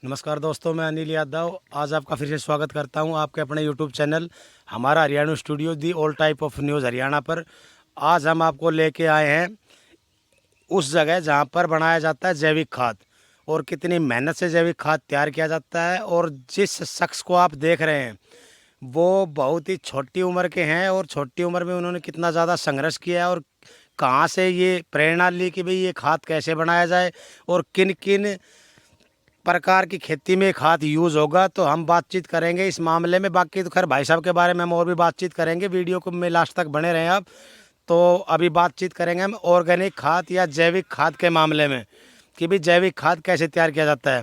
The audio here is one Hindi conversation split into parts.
नमस्कार दोस्तों, मैं अनिल यादव आज आपका फिर से स्वागत करता हूं आपके अपने यूट्यूब चैनल हमारा Haryana studio the all type of news Haryana पर। आज हम आपको लेके आए हैं उस जगह जहां पर बनाया जाता है जैविक खाद और कितनी मेहनत से जैविक खाद तैयार किया जाता है। और जिस शख्स को आप देख रहे हैं वो बहुत ही छोटी उम्र के हैं और छोटी उम्र में उन्होंने कितना ज़्यादा संघर्ष किया है और कहाँ से ये प्रेरणा ली कि भाई ये खाद कैसे बनाया जाए और किन किन प्रकार की खेती में खाद यूज़ होगा। तो हम बातचीत करेंगे इस मामले में। बाकी तो खैर भाई साहब के बारे में हम और भी बातचीत करेंगे, वीडियो को में लास्ट तक बने रहें आप। तो अभी बातचीत करेंगे हम ऑर्गेनिक खाद या जैविक खाद के मामले में कि भाई जैविक खाद कैसे तैयार किया जाता है।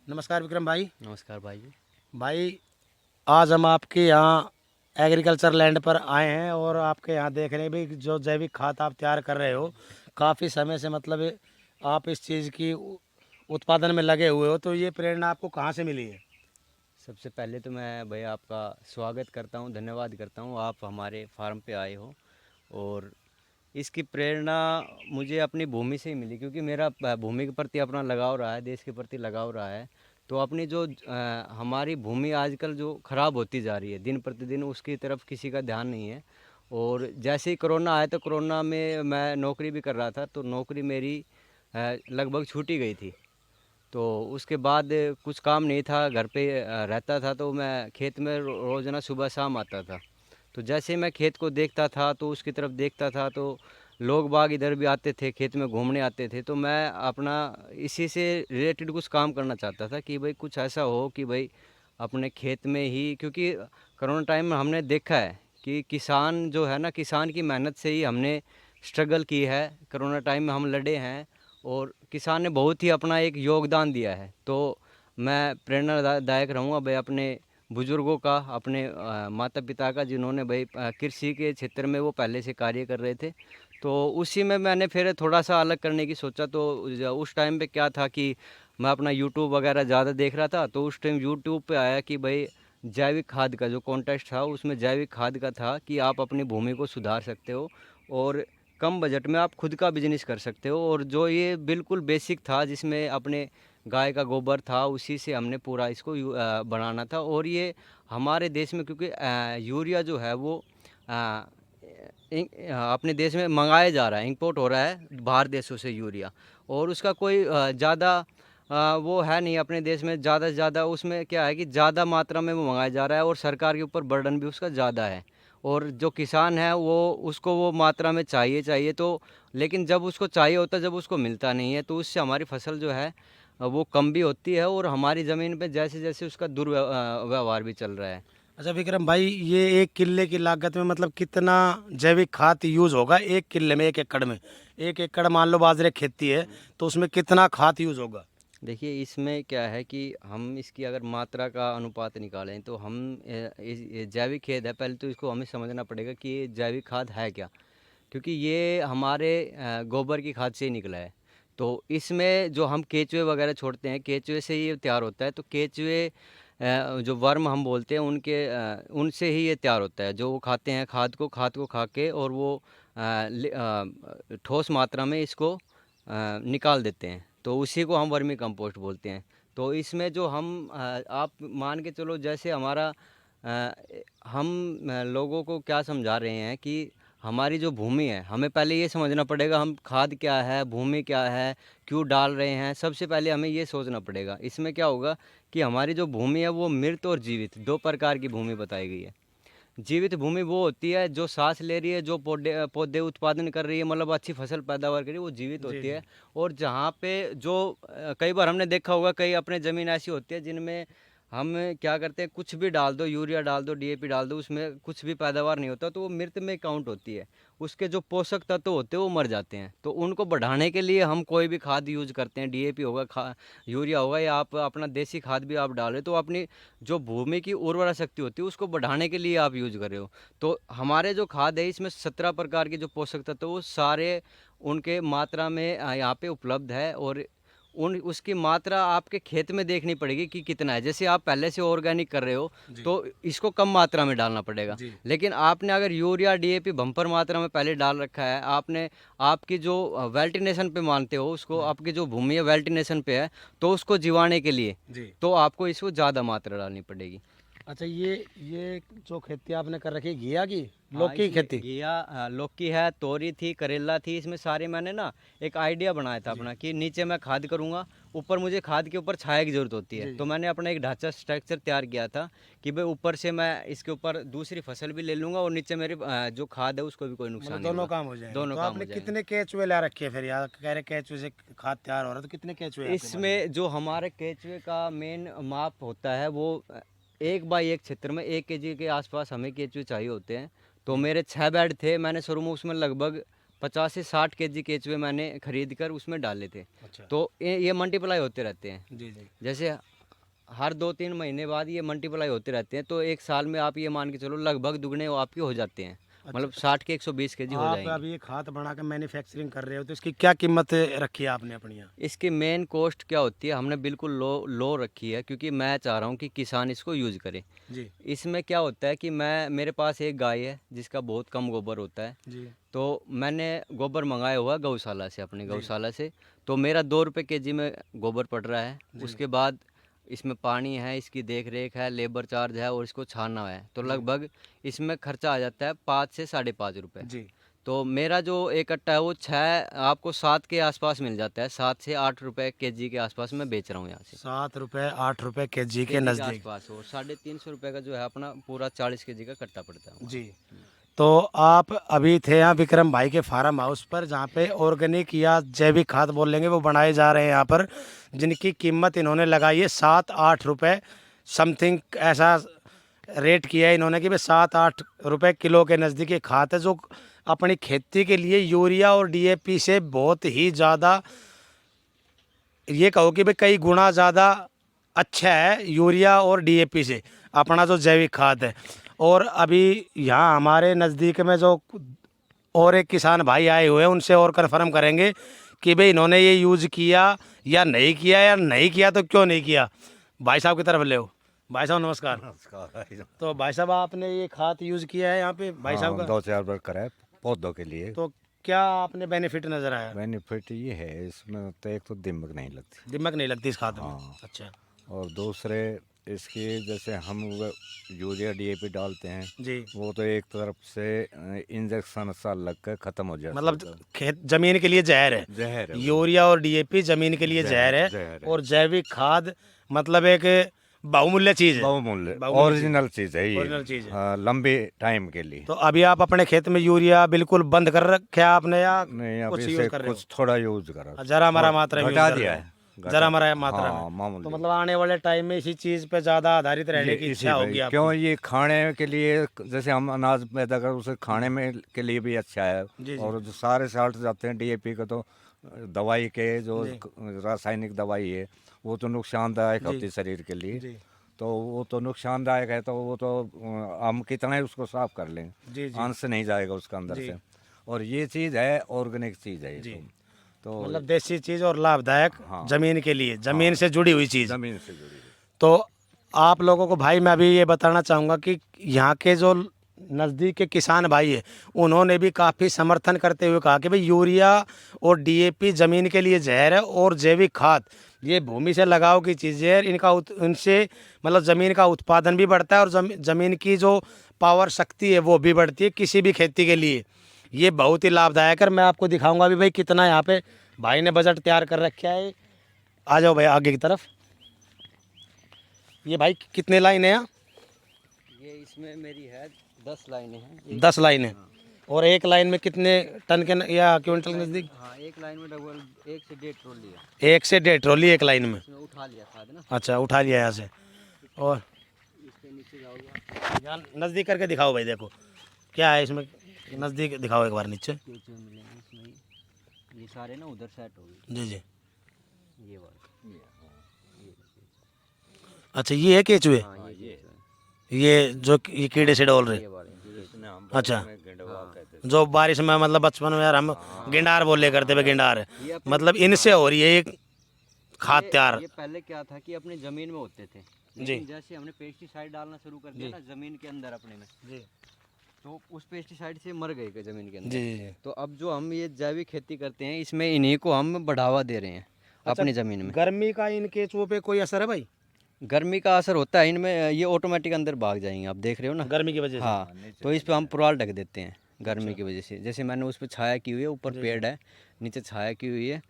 नमस्कार विक्रम भाई। नमस्कार भाई जी। भाई आज हम आपके यहाँ एग्रीकल्चर लैंड पर आए हैं और आपके यहाँ देख रहे हैं भाई जो जैविक खाद आप तैयार कर रहे हो काफ़ी समय से, मतलब आप इस चीज़ की उत्पादन में लगे हुए हो। तो ये प्रेरणा आपको कहाँ से मिली है? सबसे पहले तो मैं भैया आपका स्वागत करता हूँ, धन्यवाद करता हूँ, आप हमारे फार्म पे आए हो। और इसकी प्रेरणा मुझे अपनी भूमि से ही मिली, क्योंकि मेरा भूमि के प्रति अपना लगाव रहा है, देश के प्रति लगाव रहा है। तो अपनी जो हमारी भूमि आजकल जो ख़राब होती जा रही है दिन प्रतिदिन, उसकी तरफ किसी का ध्यान नहीं है। और जैसे ही कोरोना आया तो कोरोना में मैं नौकरी भी कर रहा था, तो नौकरी मेरी लगभग छूट ही गई थी। तो उसके बाद कुछ काम नहीं था, घर पे रहता था, तो मैं खेत में रोज़ाना सुबह शाम आता था। तो जैसे ही मैं खेत को देखता था तो उसकी तरफ देखता था, तो लोग बाग इधर भी आते थे, खेत में घूमने आते थे। तो मैं अपना इसी से रिलेटेड कुछ काम करना चाहता था कि भाई कुछ ऐसा हो कि भाई अपने खेत में ही, क्योंकि कोरोना टाइम में हमने देखा है कि किसान जो है ना, किसान की मेहनत से ही हमने स्ट्रगल की है, कोरोना टाइम में हम लड़े हैं और किसान ने बहुत ही अपना एक योगदान दिया है। तो मैं प्रेरणादायक रहूँगा भाई अपने बुज़ुर्गों का, अपने माता पिता का, जिन्होंने भाई कृषि के क्षेत्र में वो पहले से कार्य कर रहे थे। तो उसी में मैंने फिर थोड़ा-सा अलग करने की सोचा। तो उस टाइम पे क्या था कि मैं अपना यूट्यूब वगैरह ज़्यादा देख रहा था, तो उस टाइम यूट्यूब पे आया कि भाई जैविक खाद का जो कॉन्टेस्ट था, उसमें जैविक खाद का था कि आप अपनी भूमि को सुधार सकते हो और कम बजट में आप खुद का बिजनेस कर सकते हो। और जो ये बिल्कुल बेसिक था, जिसमें अपने गाय का गोबर था, उसी से हमने पूरा इसको बनाना था। और ये हमारे देश में, क्योंकि यूरिया जो है वो अ, अपने देश में मंगाया जा रहा है, इंपोर्ट हो रहा है बाहर देशों से यूरिया। और उसका कोई ज़्यादा वो है नहीं अपने देश में। ज़्यादा से ज़्यादा उसमें क्या है कि ज़्यादा मात्रा में वो मंगाया जा रहा है और सरकार के ऊपर बर्डन भी उसका ज़्यादा है। और जो किसान है वो उसको वो मात्रा में चाहिए चाहिए तो, लेकिन जब उसको चाहिए होता है, जब उसको मिलता नहीं है, तो उससे हमारी फसल जो है वो कम भी होती है और हमारी ज़मीन पे जैसे जैसे उसका दुर्व्यवहार भी चल रहा है। अच्छा विक्रम भाई, ये एक किले की लागत में मतलब कितना जैविक खाद यूज़ होगा एक किले में, एक एकड़ में? एक एकड़ मान लो बाजरे की खेती है तो उसमें कितना खाद यूज़ होगा? देखिए इसमें क्या है कि हम इसकी अगर मात्रा का अनुपात निकालें तो हम ये जैविक खाद है, पहले तो इसको हमें समझना पड़ेगा कि ये जैविक खाद है क्या। क्योंकि ये हमारे गोबर की खाद से ही निकला है। तो इसमें जो हम केचुए वगैरह छोड़ते हैं, केचुए से ही ये तैयार होता है। तो केचुए जो वर्म हम बोलते हैं, उनसे ही ये तैयार होता है। जो वो खाते हैं खाद को खा के, और वो ठोस मात्रा में इसको निकाल देते हैं। तो उसी को हम वर्मी कंपोस्ट बोलते हैं। तो इसमें जो हम आप मान के चलो, जैसे हमारा हम लोगों को क्या समझा रहे हैं कि हमारी जो भूमि है, हमें पहले ये समझना पड़ेगा हम खाद क्या है, भूमि क्या है, क्यों डाल रहे हैं। सबसे पहले हमें ये सोचना पड़ेगा। इसमें क्या होगा कि हमारी जो भूमि है वो मृत और जीवित दो प्रकार की भूमि बताई गई है। जीवित भूमि वो होती है जो सांस ले रही है, जो पौधे पौधे उत्पादन कर रही है, मतलब अच्छी फसल पैदावार कर रही है, वो जीवित जी होती जी। है। और जहाँ पे जो कई बार हमने देखा होगा, कई अपने ज़मीन ऐसी होती है जिनमें हम क्या करते हैं, कुछ भी डाल दो, यूरिया डाल दो, डीएपी डाल दो, उसमें कुछ भी पैदावार नहीं होता, तो वो मृत में काउंट होती है। उसके जो पोषक तत्व होते हैं वो मर जाते हैं। तो उनको बढ़ाने के लिए हम कोई भी खाद यूज करते हैं, डीएपी होगा, यूरिया होगा, या आप अपना देसी खाद भी आप डालें, तो अपनी जो भूमि की उर्वरा शक्ति होती है उसको बढ़ाने के लिए आप यूज कर रहे हो। तो हमारे जो खाद है इसमें 17 प्रकार के जो पोषक तत्व वो सारे उनके मात्रा में यहाँ पे उपलब्ध है। और उसकी मात्रा आपके खेत में देखनी पड़ेगी कि कितना है। जैसे आप पहले से ऑर्गेनिक कर रहे हो तो इसको कम मात्रा में डालना पड़ेगा। लेकिन आपने अगर यूरिया डीएपी बम्पर मात्रा में पहले डाल रखा है, आपने आपकी जो वेल्टिनेशन पे मानते हो उसको, आपकी जो भूमि है वेल्टिनेशन पे है, तो उसको जीवाने के लिए तो आपको इसको ज़्यादा मात्रा डालनी पड़ेगी। अच्छा, ये जो खेती आपने कर रखी है घिया की, लौकी की इसमें खेती? घिया, लौकी है, तोरी थी, करेला थी, इसमें सारे मैंने ना एक आइडिया बनाया था अपना कि नीचे मैं खाद करूंगा, ऊपर मुझे खाद के ऊपर छाया की ज़रूरत होती है। तो मैंने अपना एक ढांचा स्ट्रक्चर तैयार किया था कि भाई ऊपर से मैं इसके ऊपर दूसरी फसल भी ले लूँगा और नीचे मेरी जो खाद है उसको भी कोई नुकसान मतलब नहीं दोनों होगा। काम हो जाएंगे। दोनों तो काम आपने हो जाएंगे। कितने केचुए ला रखे हैं फिर यार? कह रहे केचुए से खाद तैयार हो रहा है, तो कितने केचुए हैं आपके पास? इसमें जो हमारे केचुए का मेन माप होता है वो 1 बाई 1 क्षेत्र में 1 kg के आसपास हमें केचुए चाहिए होते हैं। तो मेरे 6 बेड थे, मैंने शुरू में उसमें लगभग 50 से 60 kg केचुए मैंने खरीद कर उसमें डाले थे। अच्छा। तो ये मल्टीप्लाई होते रहते हैं। जी जी। जैसे हर 2-3 महीने बाद ये मल्टीप्लाई होते रहते हैं, तो एक साल में आप ये मान के चलो लगभग दुगने वो आपके हो जाते हैं। मतलब 60 के 120 kg हो आप जाएंगे। अभी ये खाद बना के मैन्युफैक्चरिंग कर रहे हो, तो इसकी क्या कीमत रखी है आपने अपनी यहाँ? इसकी मेन कॉस्ट क्या होती है, हमने बिल्कुल लो रखी है, क्योंकि मैं चाह रहा हूँ कि किसान इसको यूज़ करे। जी इसमें क्या होता है कि मेरे पास एक गाय है जिसका बहुत कम गोबर होता है। जी। तो मैंने गोबर मंगाया हुआ गौशाला से, अपनी गौशाला से। तो मेरा 2 रुपये kg में गोबर पड़ रहा है। उसके बाद इसमें पानी है, इसकी देख रेख है, लेबर चार्ज है और इसको छानना है, तो लगभग इसमें खर्चा आ जाता है 5 से 5.5 रुपये। जी। तो मेरा जो एक कट्टा है वो 7 के आसपास मिल जाता है। 7 से 8 रुपये kg के आसपास मैं बेच रहा हूँ यहाँ से। 7 रुपये 8 रुपये केजी के kg के नज़दीक। आसपास, और 350 रुपये का जो है अपना पूरा 40 kg का कट्टा पड़ता है। जी। तो आप अभी थे यहाँ विक्रम भाई के फार्म हाउस पर, जहाँ पे ऑर्गेनिक या जैविक खाद बोल लेंगे वो बनाए जा रहे हैं यहाँ पर, जिनकी कीमत इन्होंने लगाई है 7-8 रुपये समथिंग, ऐसा रेट किया है इन्होंने कि भाई 7-8 रुपये किलो के नज़दीक ये खाद है, जो अपनी खेती के लिए यूरिया और डीएपी से बहुत ही ज़्यादा, ये कहो कि भाई कई गुना ज़्यादा अच्छा है यूरिया और डीएपी से अपना जो जैविक खाद है। और अभी यहाँ हमारे नज़दीक में जो और एक किसान भाई आए हुए हैं, उनसे और कन्फर्म करेंगे कि भाई इन्होंने ये यूज़ किया या नहीं किया, या नहीं किया तो क्यों नहीं किया। भाई साहब की तरफ ले हो। भाई साहब नमस्कार। नमस्कार। तो भाई साहब आपने ये खाद यूज़ किया है यहाँ पे भाई साहब का? 2-4 बार करा है पौधों के लिए। तो क्या आपने बेनिफिट नज़र आया? बेनिफिट ये है इसमें, तो एक तो दीमक नहीं लगती, दिमाग नहीं लगती इस खाद में? हाँ। अच्छा और दूसरे इसकी, जैसे हम वो यूरिया डीएपी डालते हैं, जी। वो तो एक तरफ से इंजेक्शन सा लग कर ख़त्म हो जाता मतलब है। खेत जमीन के लिए जहर है। जहर है वो। यूरिया और डीएपी जमीन के लिए जहर है, जहर है। और जैविक खाद मतलब एक बहुमूल्य चीज़ है। बहुमूल्य बहुमूल्य ओरिजिनल चीज़ है ये। ओरिजिनल चीज़ है। हाँ, लंबे टाइम के लिए। तो अभी आप अपने खेत में यूरिया बिल्कुल बंद कर रखे आपने, या नहीं, कुछ अभी यूज से कर रहे हो? कुछ थोड़ा यूज करा, जरा मरा मात्रा में यूज घटा कर दिया रहे हो? है। जरा मरा मात्रा हाँ, में। मामूली। तो मतलब आने वाले टाइम में इसी चीज़ पे ज़्यादा आधारित रहने ये की इसी इच्छा पे, होगी आपकी? क्यों ये खाने के लिए, जैसे हम अनाज पैदा कर उसे खाने में के लिए भी अच्छा है। जी, जी। और जो सारे साल्ट जाते हैं डीएपी का, तो दवाई के जो जी। रासायनिक दवाई है वो तो नुकसानदायक जी। होती है शरीर के लिए। जी तो वो तो नुकसानदायक है, तो वो तो हम कितना ही उसको साफ कर लें, जी जी। अंश नहीं जाएगा उसका अंदर जी। से। और ये चीज़ है ऑर्गेनिक चीज़ है ये जी। तो मतलब देसी चीज़ और लाभदायक, हाँ। जमीन के लिए, जमीन से जुड़ी हुई चीज़। जमीन से जुड़ी हुई। तो आप लोगों को भाई मैं अभी ये बताना चाहूँगा कि यहाँ के जो नज़दीक के किसान भाई है, उन्होंने भी काफ़ी समर्थन करते हुए कहा कि भाई यूरिया और डीएपी ज़मीन के लिए जहर है, और जैविक खाद ये भूमि से लगाव की चीज़ें है, इनसे मतलब ज़मीन का उत्पादन भी बढ़ता है, और ज़मीन की जो पावर शक्ति है वो भी बढ़ती है किसी भी खेती के लिए। ये बहुत ही लाभदायक है। मैं आपको दिखाऊंगा अभी भाई कितना यहाँ पे भाई ने बजट तैयार कर रखा है। आ जाओ भाई आगे की तरफ। ये भाई कितने लाइन है यहाँ? ये इसमें मेरी है 10 लाइनें हैं। 10 लाइनें। और एक लाइन में कितने टन के या क्विंटल के नज़दीक? हाँ, एक लाइन में डबल 1 से 1.5 ट्रॉली है। 1 से 1.5 ट्रॉली एक लाइन में? इसमें उठा लिया खाद ना। अच्छा, उठा लिया यहाँ से। और इसके नीचे जाओगे, यहाँ नज़दीक करके दिखाओ भाई, देखो क्या है इसमें, नज़दीक दिखाओ एक बार नीचे। केचुए मिलेंगे इसमें। ये सारे ना उधर सेट हो गए। जी जी। ये वाले। अच्छा, ये है केचुए? हाँ, ये केचुए। ये जो ये कीड़े से डोल रहे? ये वाले, ये इसने हम अच्छा। में गेंडवा कहते थे। जो बारिश में मतलब बचपन में यार हम गिंडार बोले करते थे, गिंडार, ये अपने- मतलब इनसे हो रही है एक खाद तैयार। ये पहले क्या था कि अपनी ज़मीन में होते थे, लेकिन जैसे हमने पेस्टिसाइड डालना शुरू कर दिया ना ज़मीन के अंदर अपने में, जी तो उस पेस्टिसाइड से मर गए ज़मीन के अंदर। जी। तो अब जो हम ये जैविक खेती करते हैं, इसमें इन्हीं को हम बढ़ावा दे रहे हैं अपनी ज़मीन में। गर्मी का इन केंचुओं पे कोई असर है भाई? गर्मी का असर होता है इनमें, ये ऑटोमेटिक अंदर भाग जाएंगे, आप देख रहे हो ना। गर्मी की वजह से? हाँ, तो इस पे हम पुराल ढक देते हैं गर्मी की वजह से। जैसे मैंने उस पर छाया की हुई है, ऊपर पेड़ है, नीचे छाया की हुई है,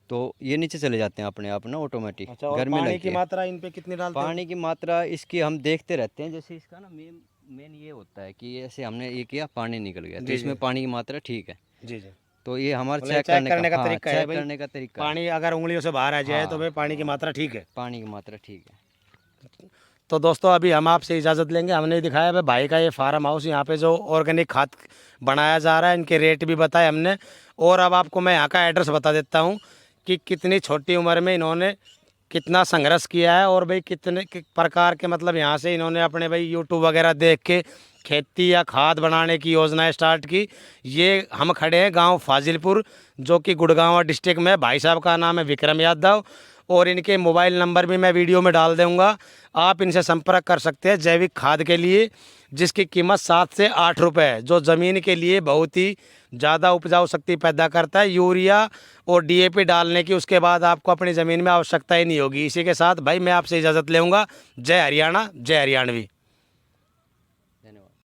तो ये नीचे चले जाते हैं अपने आप ना ऑटोमेटिक। अच्छा, और गर्मी पानी लगती की है। मात्रा इन पे कितनी डालते हो? पानी की मात्रा इसकी हम देखते रहते हैं। जैसे इसका ना मेन ये होता है कि ऐसे हमने ये किया, पानी निकल गया, तो जी, इसमें पानी की मात्रा ठीक है। जी जी। तो ये हमारा मतलब चेक करने का, हाँ, तरीका है चेक भाई। करने का तरीका है। पानी अगर उंगलियों से बाहर आ जाए तो हाँ, भाई पानी की मात्रा ठीक है। पानी की मात्रा ठीक है। तो दोस्तों अभी हम आपसे इजाज़त लेंगे। हमने दिखाया भाई भाई का ये फार्म हाउस, यहाँ पे जो ऑर्गेनिक खाद बनाया जा रहा है, इनके रेट भी बताए हमने। और अब आपको मैं यहाँ का एड्रेस बता देता हूँ कि कितनी छोटी उम्र में इन्होंने कितना संघर्ष किया है, और भाई कितने प्रकार के मतलब यहाँ से इन्होंने अपने भाई यूट्यूब वगैरह देख के खेती या खाद बनाने की योजनाएं स्टार्ट की। ये हम खड़े हैं गांव फाजिलपुर, जो कि गुड़गांव डिस्ट्रिक्ट में। भाई साहब का नाम है विक्रम यादव, और इनके मोबाइल नंबर भी मैं वीडियो में डाल दूँगा। आप इनसे संपर्क कर सकते हैं जैविक खाद के लिए, जिसकी कीमत 7 से 8 रुपये है, जो ज़मीन के लिए बहुत ही ज़्यादा उपजाऊ शक्ति पैदा करता है। यूरिया और डीएपी डालने की उसके बाद आपको अपनी ज़मीन में आवश्यकता ही नहीं होगी। इसी के साथ भाई मैं आपसे इजाज़त लूँगा। जय हरियाणा, जय हरियाणवी।